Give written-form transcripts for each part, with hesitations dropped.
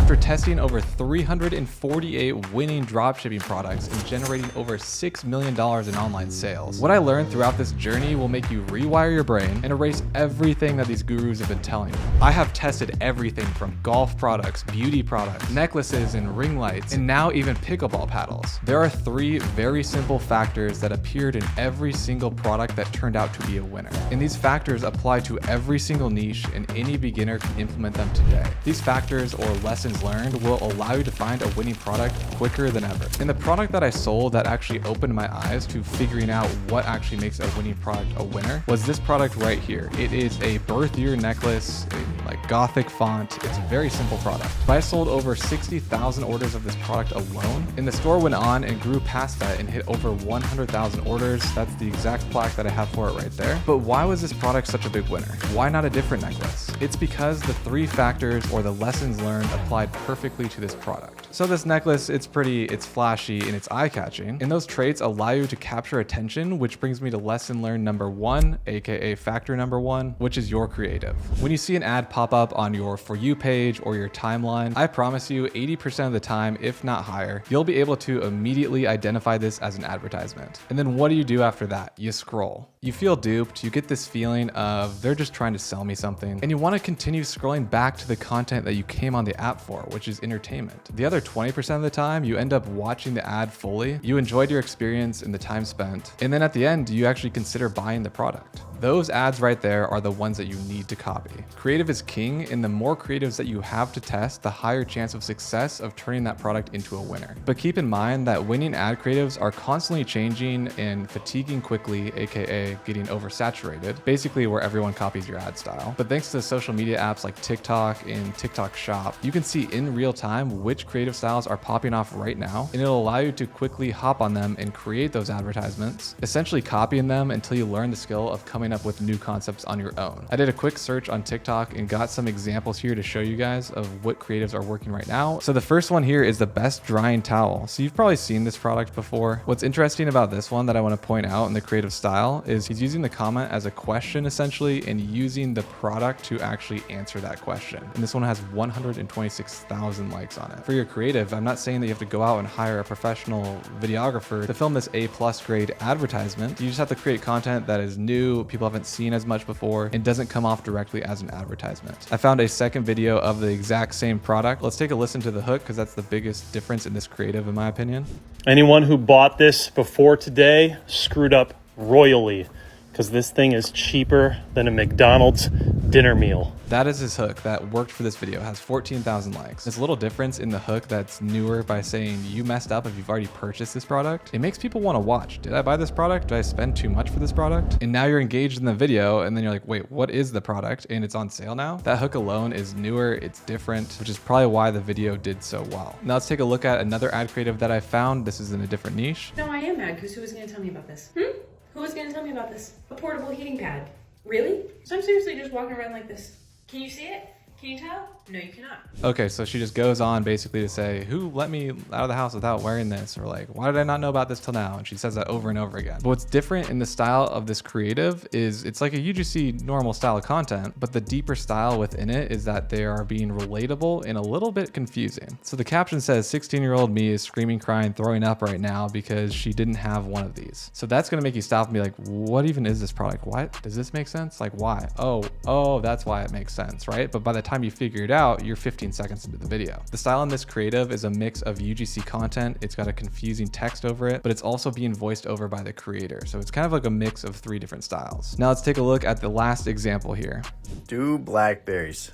after testing over 348 winning dropshipping products and generating over $6 million in online sales. What I learned throughout this journey will make you rewire your brain and erase everything that these gurus have been telling you. I have tested everything from golf products, beauty products, necklaces and ring lights, and now even pickleball paddles. There are 3 very simple factors that appeared in every single product that turned out to be a winner. And these factors apply to every single niche, and any beginner can implement them today. These factors or lessons learned will allow you to find a winning product quicker than ever. And the product that I sold that actually opened my eyes to figuring out what actually makes a winning product a winner was this product right here. It is a birth year necklace in like Gothic font. It's a very simple product. But I sold over 60,000 orders of this product alone, and the store went on and grew past that and hit over 100,000 orders. That's the exact plaque that I have for it right there. But why was this product such a big winner? Why not a different necklace? It's because the 3 factors or the lessons learned applied perfectly to this product. So this necklace, it's pretty, it's flashy, and it's eye-catching. And those traits allow you to capture attention, which brings me to lesson learned number 1, aka factor number 1, which is your creative. When you see an ad pop up on your For You page or your timeline, I promise you 80% of the time, if not higher, you'll be able to immediately identify this as an advertisement. And then what do you do after that? You scroll. You feel duped, you get this feeling of they're just trying to sell me something, and you want to continue scrolling back to the content that you came on the app for, which is entertainment. The other 20% of the time, you end up watching the ad fully, you enjoyed your experience and the time spent, and then at the end, you actually consider buying the product. Those ads right there are the ones that you need to copy. Creative is king, and the more creatives that you have to test, the higher chance of success of turning that product into a winner. But keep in mind that winning ad creatives are constantly changing and fatiguing quickly, aka getting oversaturated, basically where everyone copies your ad style. But thanks to social media apps like TikTok and TikTok Shop, you can see in real time which creative styles are popping off right now, and it'll allow you to quickly hop on them and create those advertisements, essentially copying them until you learn the skill of coming up with new concepts on your own. I did a quick search on TikTok and got some examples here to show you guys of what creatives are working right now. So the first one here is the best drying towel. So you've probably seen this product before. What's interesting about this one that I want to point out in the creative style is he's using the comment as a question essentially and using the product to actually answer that question. And this one has 126,000 likes on it. For your creative, I'm not saying that you have to go out and hire a professional videographer to film this A+ grade advertisement. You just have to create content that is new, people haven't seen as much before, and doesn't come off directly as an advertisement. I found a second video of the exact same product. Let's take a listen to the hook because that's the biggest difference in this creative in my opinion. Anyone who bought this before today screwed up royally, because this thing is cheaper than a McDonald's dinner meal. That is his hook that worked for this video. It has 14,000 likes. There's a little difference in the hook that's newer by saying you messed up if you've already purchased this product. It makes people want to watch. Did I buy this product? Did I spend too much for this product? And now you're engaged in the video and then you're like, wait, what is the product? And it's on sale now. That hook alone is newer. It's different, which is probably why the video did so well. Now let's take a look at another ad creative that I found. This is in a different niche. No, I am mad because who was going to tell me about this? Who was going to tell me about this? A portable heating pad. Really? So I'm seriously just walking around like this. Can you see it? Can you tell? No, you cannot. Okay, so she just goes on basically to say, who let me out of the house without wearing this? Or like, why did I not know about this till now? And she says that over and over again. But what's different in the style of this creative is it's like a UGC normal style of content, but the deeper style within it is that they are being relatable and a little bit confusing. So the caption says, 16-year-old me is screaming, crying, throwing up right now because she didn't have one of these. So that's gonna make you stop and be like, what even is this product? What? Does this make sense? Like why? Oh, that's why it makes sense, right? But by the time you figure it out, you're 15 seconds into the video. The style in this creative is a mix of UGC content. It's got a confusing text over it, but it's also being voiced over by the creator. So it's kind of like a mix of 3 different styles. Now let's take a look at the last example here. 2 blackberries.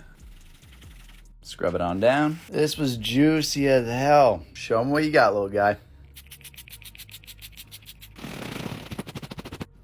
Scrub it on down. This was juicy as hell. Show them what you got, little guy.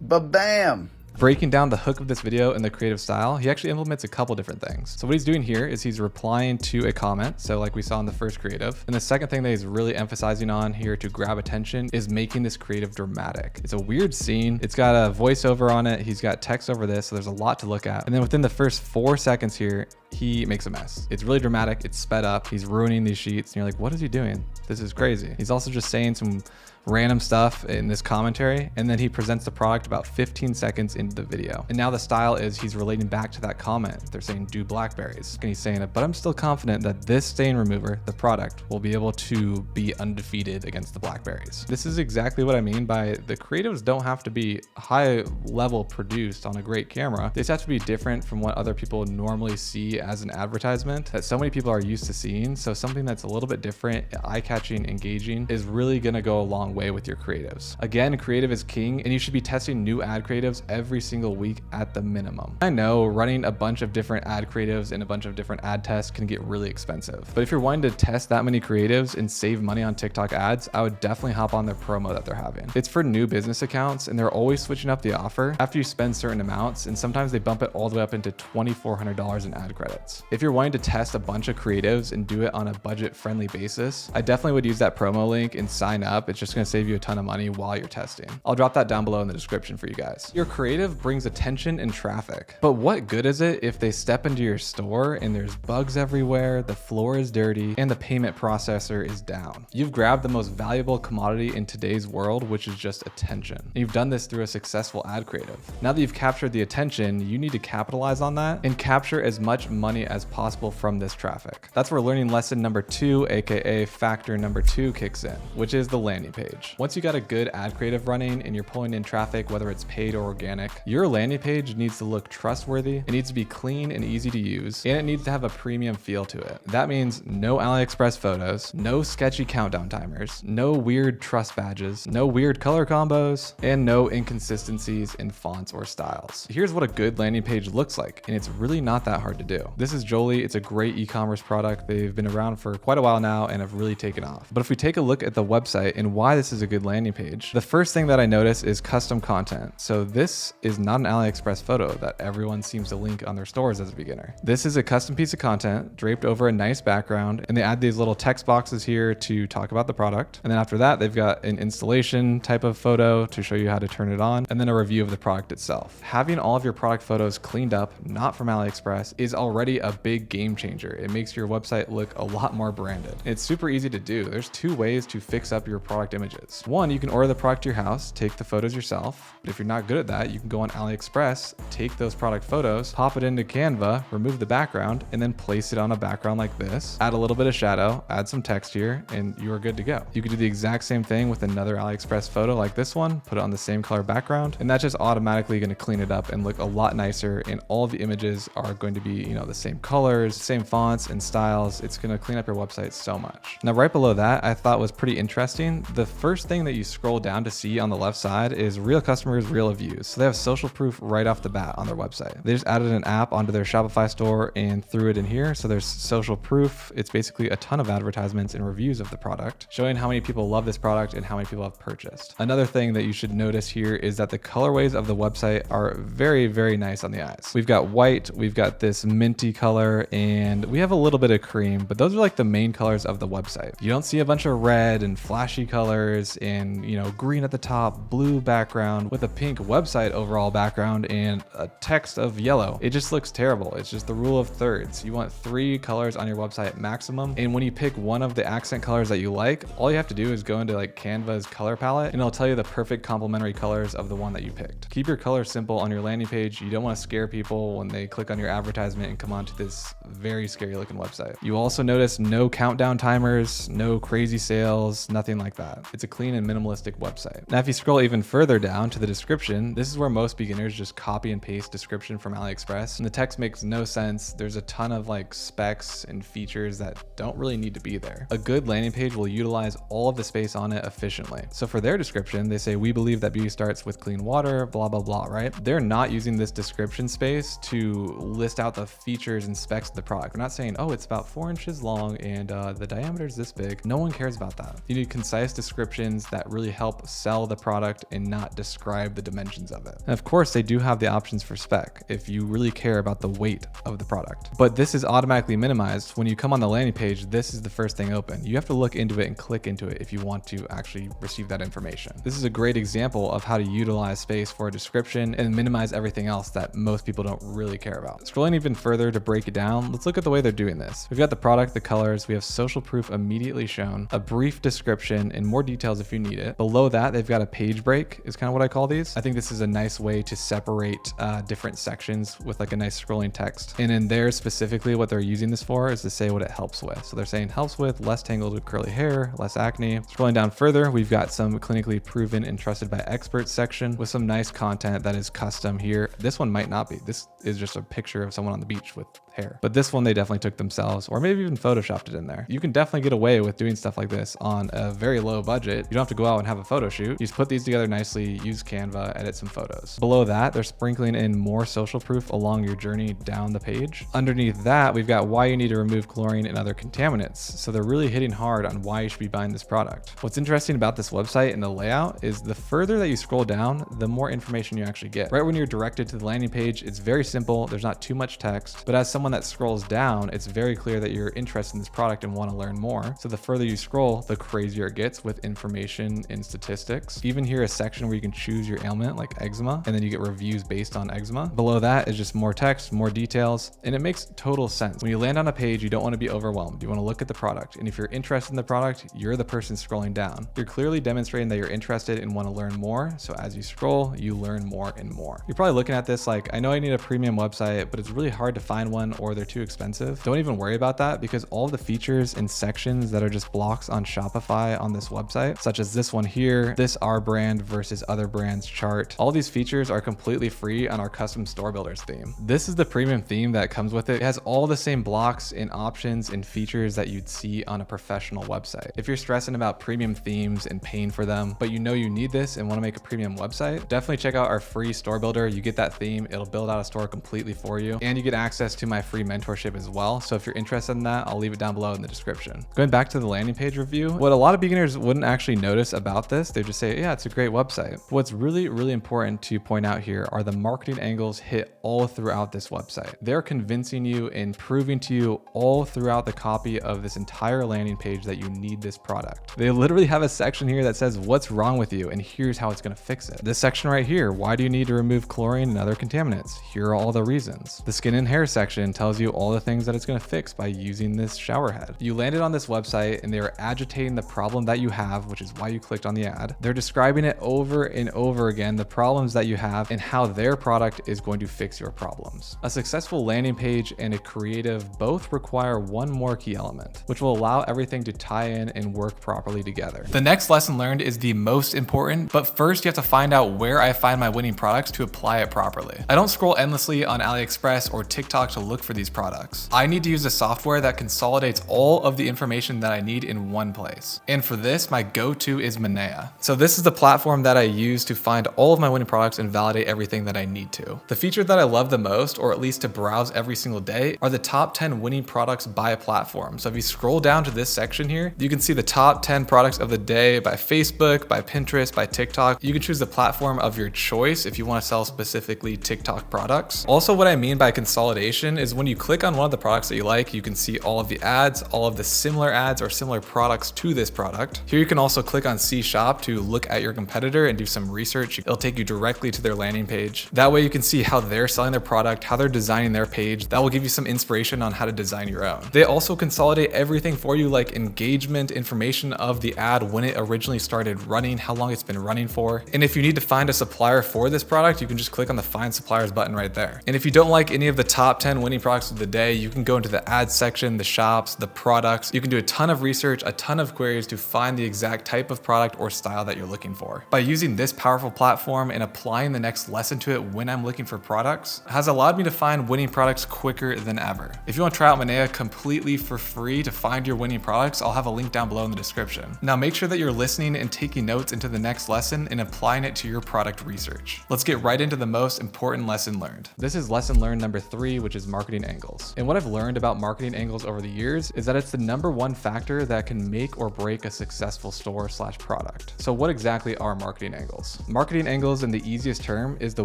Ba-bam! Breaking down the hook of this video in the creative style, he actually implements a couple different things. So what he's doing here is he's replying to a comment. So like we saw in the first creative. And the second thing that he's really emphasizing on here to grab attention is making this creative dramatic. It's a weird scene. It's got a voiceover on it. He's got text over this. So there's a lot to look at. And then within the first 4 seconds here, he makes a mess. It's really dramatic. It's sped up. He's ruining these sheets. And you're like, what is he doing? This is crazy. He's also just saying some random stuff in this commentary, and then he presents the product about 15 seconds into the video. And now the style is he's relating back to that comment. They're saying do blackberries, and he's saying it, but I'm still confident that this stain remover, the product, will be able to be undefeated against the blackberries. This is exactly what I mean by the creatives don't have to be high level produced on a great camera. They just have to be different from what other people normally see as an advertisement that so many people are used to seeing. So something that's a little bit different, eye-catching, engaging is really gonna go a long way with your creatives. Again, creative is king, and you should be testing new ad creatives every single week at the minimum. I know running a bunch of different ad creatives and a bunch of different ad tests can get really expensive, but if you're wanting to test that many creatives and save money on TikTok ads, I would definitely hop on their promo that they're having. It's for new business accounts, and they're always switching up the offer after you spend certain amounts, and sometimes they bump it all the way up into $2,400 in ad credits. If you're wanting to test a bunch of creatives and do it on a budget-friendly basis, I definitely would use that promo link and sign up. It's just gonna save you a ton of money while you're testing. I'll drop that down below in the description for you guys. Your creative brings attention and traffic, but what good is it if they step into your store and there's bugs everywhere, the floor is dirty, and the payment processor is down? You've grabbed the most valuable commodity in today's world, which is just attention. And you've done this through a successful ad creative. Now that you've captured the attention, you need to capitalize on that and capture as much money as possible from this traffic. That's where learning lesson number 2, aka factor number 2, kicks in, which is the landing page. Once you got a good ad creative running and you're pulling in traffic, whether it's paid or organic, your landing page needs to look trustworthy, it needs to be clean and easy to use, and it needs to have a premium feel to it. That means no AliExpress photos, no sketchy countdown timers, no weird trust badges, no weird color combos, and no inconsistencies in fonts or styles. Here's what a good landing page looks like, and it's really not that hard to do. This is Jolie. It's a great e-commerce product. They've been around for quite a while now and have really taken off. But if we take a look at the website and why this is a good landing page, the first thing that I notice is custom content. So this is not an AliExpress photo that everyone seems to link on their stores as a beginner. This is a custom piece of content draped over a nice background, and they add these little text boxes here to talk about the product. And then after that, they've got an installation type of photo to show you how to turn it on, and then a review of the product itself. Having all of your product photos cleaned up, not from AliExpress, is already a big game changer. It makes your website look a lot more branded. It's super easy to do. There's 2 ways to fix up your product images. One, you can order the product to your house, take the photos yourself. But if you're not good at that, you can go on AliExpress, take those product photos, pop it into Canva, remove the background, and then place it on a background like this. Add a little bit of shadow, add some text here, and you are good to go. You can do the exact same thing with another AliExpress photo like this one, put it on the same color background, and that's just automatically going to clean it up and look a lot nicer. And all of the images are going to be, the same colors, same fonts and styles. It's going to clean up your website so much. Now, right below that, I thought was pretty interesting. The first thing that you scroll down to see on the left side is real customers, real reviews. So they have social proof right off the bat on their website. They just added an app onto their Shopify store and threw it in here. So there's social proof. It's basically a ton of advertisements and reviews of the product, showing how many people love this product and how many people have purchased. Another thing that you should notice here is that the colorways of the website are very, very nice on the eyes. We've got white, we've got this minty color, and we have a little bit of cream, but those are like the main colors of the website. You don't see a bunch of red and flashy colors and, green at the top, blue background with a pink website overall background and a text of yellow. It just looks terrible. It's just the rule of thirds. You want 3 colors on your website maximum. And when you pick one of the accent colors that you like, all you have to do is go into like Canva's color palette and it'll tell you the perfect complementary colors of the one that you picked. Keep your colors simple on your landing page. You don't want to scare people when they click on your advertisement and come onto this very scary looking website. You also notice no countdown timers, no crazy sales, nothing like that. It's a clean and minimalistic website. Now, if you scroll even further down to the description, this is where most beginners just copy and paste description from AliExpress, and the text makes no sense. There's a ton of like specs and features that don't really need to be there. A good landing page will utilize all of the space on it efficiently. So for their description, they say, we believe that beauty starts with clean water, blah, blah, blah, right? They're not using this description space to list out the features and specs of the product. They're not saying, oh, it's about 4 inches long and the diameter is this big. No one cares about that. You need concise descriptions that really help sell the product and not describe the dimensions of it. And of course, they do have the options for spec if you really care about the weight of the product. But this is automatically minimized. When you come on the landing page, this is the first thing open. You have to look into it and click into it if you want to actually receive that information. This is a great example of how to utilize space for a description and minimize everything else that most people don't really care about. Scrolling even further to break it down, let's look at the way they're doing this. We've got the product, the colors, we have social proof immediately shown, a brief description, and more details details if you need it. Below that, they've got a page break is kind of what I call these. I think this is a nice way to separate different sections with like a nice scrolling text. And in there specifically, what they're using this for is to say what it helps with. So they're saying helps with less tangled curly hair, less acne. Scrolling down further, we've got some clinically proven and trusted by experts section with some nice content that is custom here. This one might not be. This is just a picture of someone on the beach with hair. But this one they definitely took themselves, or maybe even photoshopped it in there. You can definitely get away with doing stuff like this on a very low budget. You don't have to go out and have a photo shoot. You just put these together nicely, use Canva, edit some photos. Below that, they're sprinkling in more social proof along your journey down the page. Underneath that, we've got why you need to remove chlorine and other contaminants. So they're really hitting hard on why you should be buying this product. What's interesting about this website and the layout is the further that you scroll down, the more information you actually get. Right when you're directed to the landing page, it's very simple. There's not too much text, but as someone that scrolls down, it's very clear that you're interested in this product and want to learn more. So the further you scroll, the crazier it gets with information and statistics. Even here, a section where you can choose your ailment like eczema, and then you get reviews based on eczema. Below that is just more text, more details, and it makes total sense. When you land on a page, you don't want to be overwhelmed. You want to look at the product. And if you're interested in the product, you're the person scrolling down. You're clearly demonstrating that you're interested and want to learn more. So as you scroll, you learn more and more. You're probably looking at this like, I know I need a premium website, but it's really hard to find one or they're too expensive. Don't even worry about that because all of the features and sections that are just blocks on Shopify on this website, such as this one here, this our brand versus other brands chart, all these features are completely free on our custom store builders theme. This is the premium theme that comes with it. It has all the same blocks and options and features that you'd see on a professional website. If you're stressing about premium themes and paying for them, but you know you need this and want to make a premium website, definitely check out our free store builder. You get that theme, it'll build out a store completely for you, and you get access to my free mentorship as well. So if you're interested in that, I'll leave it down below in the description. Going back to the landing page review, what a lot of beginners wouldn't actually notice about this, they just say, yeah, it's a great website. What's really, really important to point out here are the marketing angles hit all throughout this website. They're convincing you and proving to you all throughout the copy of this entire landing page that you need this product. They literally have a section here that says what's wrong with you and here's how it's going to fix it. This section right here, why do you need to remove chlorine and other contaminants? Here are all the reasons. The skin and hair section tells you all the things that it's going to fix by using this shower head. You landed on this website and they are agitating the problem that you have, which is why you clicked on the ad. They're describing it over and over again, the problems that you have and how their product is going to fix your problems. A successful landing page and a creative both require one more key element, which will allow everything to tie in and work properly together. The next lesson learned is the most important, but first you have to find out where I find my winning products to apply it properly. I don't scroll endlessly on AliExpress or TikTok to look for these products. I need to use a software that consolidates all of the information that I need in one place. And for this, my go-to is Minea. So this is the platform that I use to find all of my winning products and validate everything that I need to. The feature that I love the most, or at least to browse every single day, are the top 10 winning products by platform. So if you scroll down to this section here, you can see the top 10 products of the day by Facebook, by Pinterest, by TikTok. You can choose the platform of your choice if you want to sell specifically TikTok products. Also, what I mean by consolidation is when you click on one of the products that you like, you can see all of the ads, all of the similar ads or similar products to this product. Here you can also click on See Shop to look at your competitor and do some research. It'll take you directly to their landing page. That way you can see how they're selling their product, how they're designing their page. That will give you some inspiration on how to design your own. They also consolidate everything for you, like engagement, information of the ad, when it originally started running, how long it's been running for. And if you need to find a supplier for this product, you can just click on the Find Suppliers button right there. And if you don't like any of the top 10 winning products of the day, you can go into the ads section, the shops, the products. You can do a ton of research, a ton of queries to find the exact type of product or style that you're looking for. By using this powerful platform and applying the next lesson to it when I'm looking for products, has allowed me to find winning products quicker than ever. If you want to try out Minea completely for free to find your winning products, I'll have a link down below in the description. Now make sure that you're listening and taking notes into the next lesson and applying it to your product research. Let's get right into the most important lesson learned. This is lesson learned number 3, which is marketing angles. And what I've learned about marketing angles over the years is that it's the #1 factor that can make or break a successful store/product. So what exactly are marketing angles? Marketing angles, in the easiest term, is the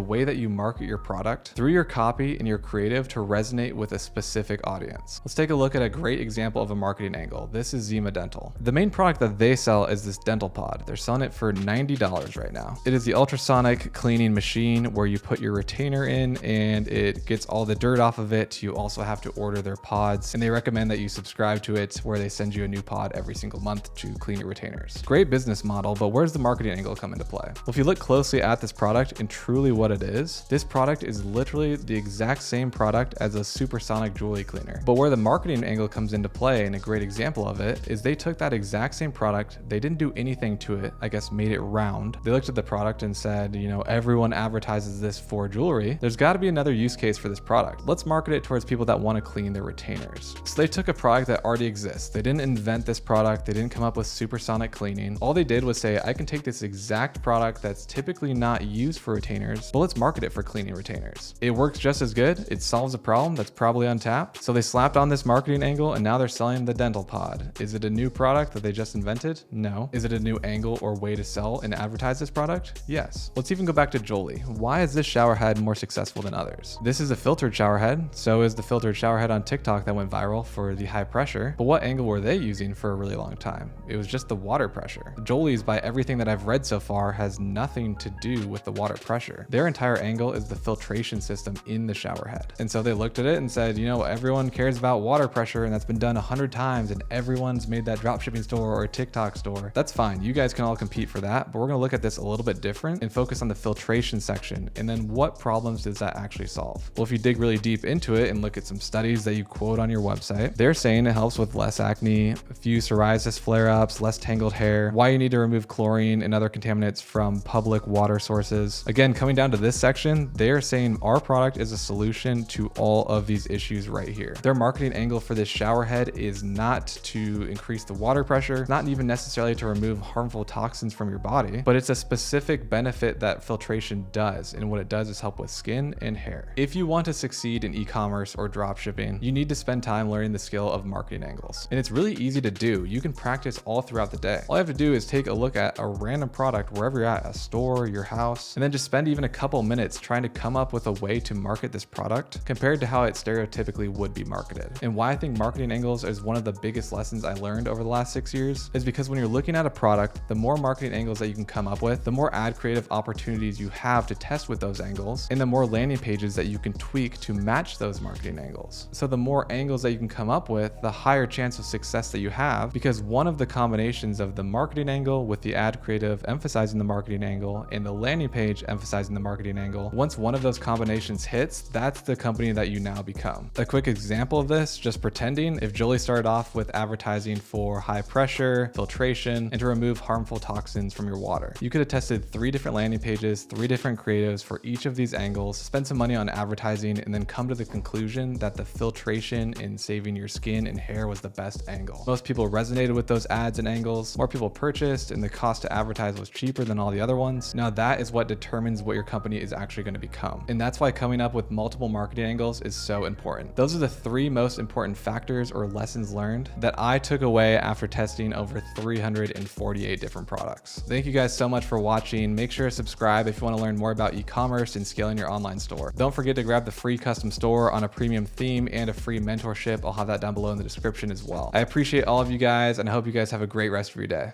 way that you market your product through your copy and your creative to resonate with a specific audience. Let's take a look at a great example of a marketing angle. This is Zima Dental. The main product that they sell is this dental pod. They're selling it for $90 right now. It is the ultrasonic cleaning machine where you put your retainer in and it gets all the dirt off of it. You also have to order their pods, and they recommend that you subscribe to it where they send you a new pod every single month to clean your retainer retainers. Great business model, but where's the marketing angle come into play? Well, if you look closely at this product and truly what it is, this product is literally the exact same product as a supersonic jewelry cleaner. But where the marketing angle comes into play, and a great example of it, is they took that exact same product, they didn't do anything to it, I guess made it round. They looked at the product and said, you know, everyone advertises this for jewelry. There's got to be another use case for this product. Let's market it towards people that want to clean their retainers. So they took a product that already exists. They didn't invent this product. They didn't come up with supersonic cleaning. All they did was say, I can take this exact product that's typically not used for retainers, but let's market it for cleaning retainers. It works just as good. It solves a problem that's probably untapped. So they slapped on this marketing angle and now they're selling the dental pod. Is it a new product that they just invented? No. Is it a new angle or way to sell and advertise this product? Yes. Let's even go back to Jolie. Why is this shower head more successful than others? This is a filtered shower head. So is the filtered shower head on TikTok that went viral for the high pressure. But what angle were they using for a really long time? It was just the water pressure. Jolie's, by everything that I've read so far, has nothing to do with the water pressure. Their entire angle is the filtration system in the shower head. And so they looked at it and said, you know, everyone cares about water pressure and that's been done 100 times and everyone's made that dropshipping store or a TikTok store. That's fine. You guys can all compete for that, but we're going to look at this a little bit different and focus on the filtration section. And then what problems does that actually solve? Well, if you dig really deep into it and look at some studies that you quote on your website, they're saying it helps with less acne, few psoriasis flare-ups, less tangled hair, why you need to remove chlorine and other contaminants from public water sources. Again, coming down to this section, they're saying our product is a solution to all of these issues right here. Their marketing angle for this shower head is not to increase the water pressure, not even necessarily to remove harmful toxins from your body, but it's a specific benefit that filtration does. And what it does is help with skin and hair. If you want to succeed in e-commerce or dropshipping, you need to spend time learning the skill of marketing angles. And it's really easy to do. You can practice all throughout the day. All you have to do is take a look at a random product wherever you're at, a store, your house, and then just spend even a couple minutes trying to come up with a way to market this product compared to how it stereotypically would be marketed. And why I think marketing angles is one of the biggest lessons I learned over the last 6 years is because when you're looking at a product, the more marketing angles that you can come up with, the more ad creative opportunities you have to test with those angles, and the more landing pages that you can tweak to match those marketing angles. So the more angles that you can come up with, the higher chance of success that you have, because one of the combinations of the marketing angle with the ad creative emphasizing the marketing angle and the landing page emphasizing the marketing angle, once one of those combinations hits, that's the company that you now become. A quick example of this, just pretending, if Jolie started off with advertising for high pressure, filtration, and to remove harmful toxins from your water, you could have tested 3 different landing pages, 3 different creatives for each of these angles, spend some money on advertising, and then come to the conclusion that the filtration and saving your skin and hair was the best angle. Most people resonated with those ads and angles, more people purchased, and the cost to advertise was cheaper than all the other ones. Now that is what determines what your company is actually going to become. And that's why coming up with multiple marketing angles is so important. Those are the 3 most important factors or lessons learned that I took away after testing over 348 different products. Thank you guys so much for watching. Make sure to subscribe if you want to learn more about e-commerce and scaling your online store. Don't forget to grab the free custom store on a premium theme and a free mentorship. I'll have that down below in the description as well. I appreciate all of you guys and I hope you guys have a great rest of your day.